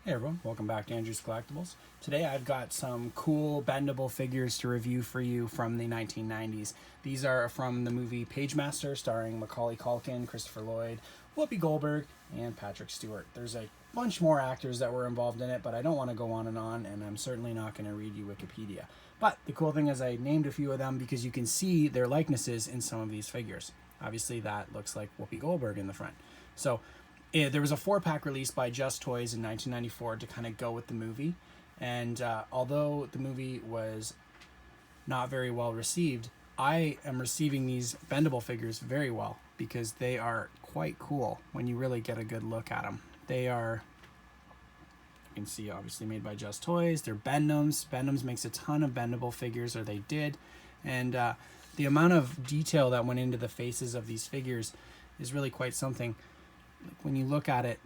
Hey everyone, welcome back to Andrew's Collectibles. Today I've got some cool bendable figures to review for you from the 1990s. These are from the movie Pagemaster, starring Macauley Caulkin, Christopher Lloyd, Whoopi Goldberg, and Patrick Stewart. There's a bunch more actors that were involved in it, but I don't want to go on, and I'm certainly not going to read you Wikipedia. But the cool thing is I named a few of them because you can see their likenesses in some of these figures. Obviously that looks like Whoopi Goldberg in the front. So there was a 4-pack released by Just Toys in 1994 to kind of go with the movie. And although the movie was not very well received, I am receiving these bendable figures very well because they are quite cool when you really get a good look at them. They are, you can see, obviously made by Just Toys. They're Bendums. Bendums makes a ton of bendable figures, or they did. And the amount of detail that went into the faces of these figures is really quite something. Like when you look at it,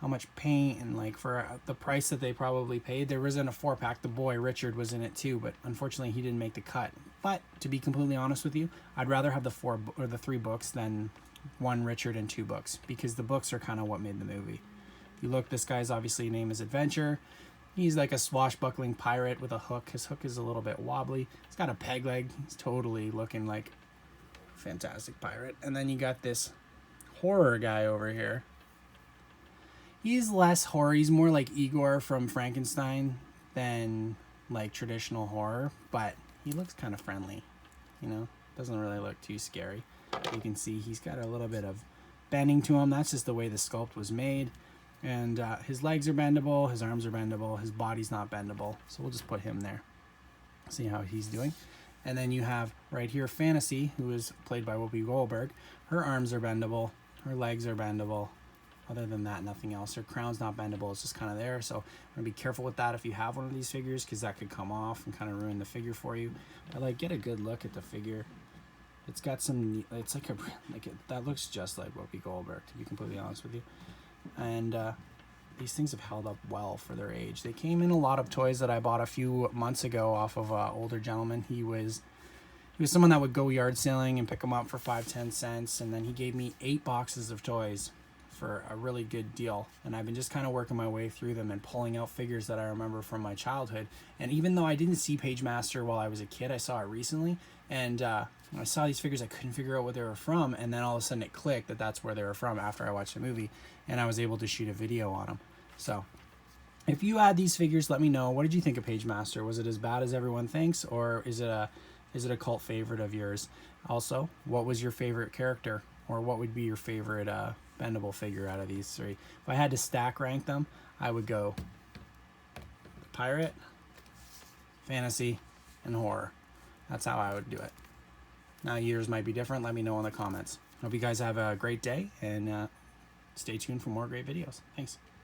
how much paint, and like for the price that they probably paid. There wasn't a 4-pack. The boy Richard was in it too, but unfortunately he didn't make the cut. But to be completely honest with you, I'd rather have the 3 books than 1 Richard and 2 books, because the books are kind of what made the movie. If you look, this guy's obviously name is Adventure. He's like a swashbuckling pirate with a hook. His hook is a little bit wobbly. He's got a peg leg. He's totally looking like a fantastic pirate. And then you got this horror guy over here. He's less horror. He's more like Igor from Frankenstein than like traditional horror, but he looks kind of friendly, you know, doesn't really look too scary. You can see he's got a little bit of bending to him. That's just the way the sculpt was made. And his legs are bendable, his arms are bendable, his body's not bendable, so we'll just put him there, see how he's doing. And then you have right here Fantasy, who is played by Whoopi Goldberg. Her arms are bendable, her legs are bendable. Other than that, nothing else. Her crown's not bendable, it's just kind of there. So I'm going to be careful with that if you have one of these figures, because that could come off and kind of ruin the figure for you. But like, get a good look at the figure. It's got some, it's like that looks just like Whoopi Goldberg, to be completely honest with you. And these things have held up well for their age. They came in a lot of toys that I bought a few months ago off of an older gentleman. He was someone that would go yard selling and pick them up for 5-10 cents, and then he gave me 8 boxes of toys for a really good deal. And I've been just kind of working my way through them and pulling out figures that I remember from my childhood. And even though I didn't see Pagemaster while I was a kid, I saw it recently, and when I saw these figures, I couldn't figure out what they were from, and then all of a sudden it clicked that that's where they were from after I watched the movie, and I was able to shoot a video on them. So if you had these figures, let me know. What did you think of Pagemaster? Was it as bad as everyone thinks, or is it a cult favorite of yours? Also, what was your favorite character, or what would be your favorite bendable figure out of these 3? If I had to stack rank them, I would go Pirate, Fantasy, and Horror. That's how I would do it. Now yours might be different. Let me know in the comments. Hope you guys have a great day, and stay tuned for more great videos. Thanks.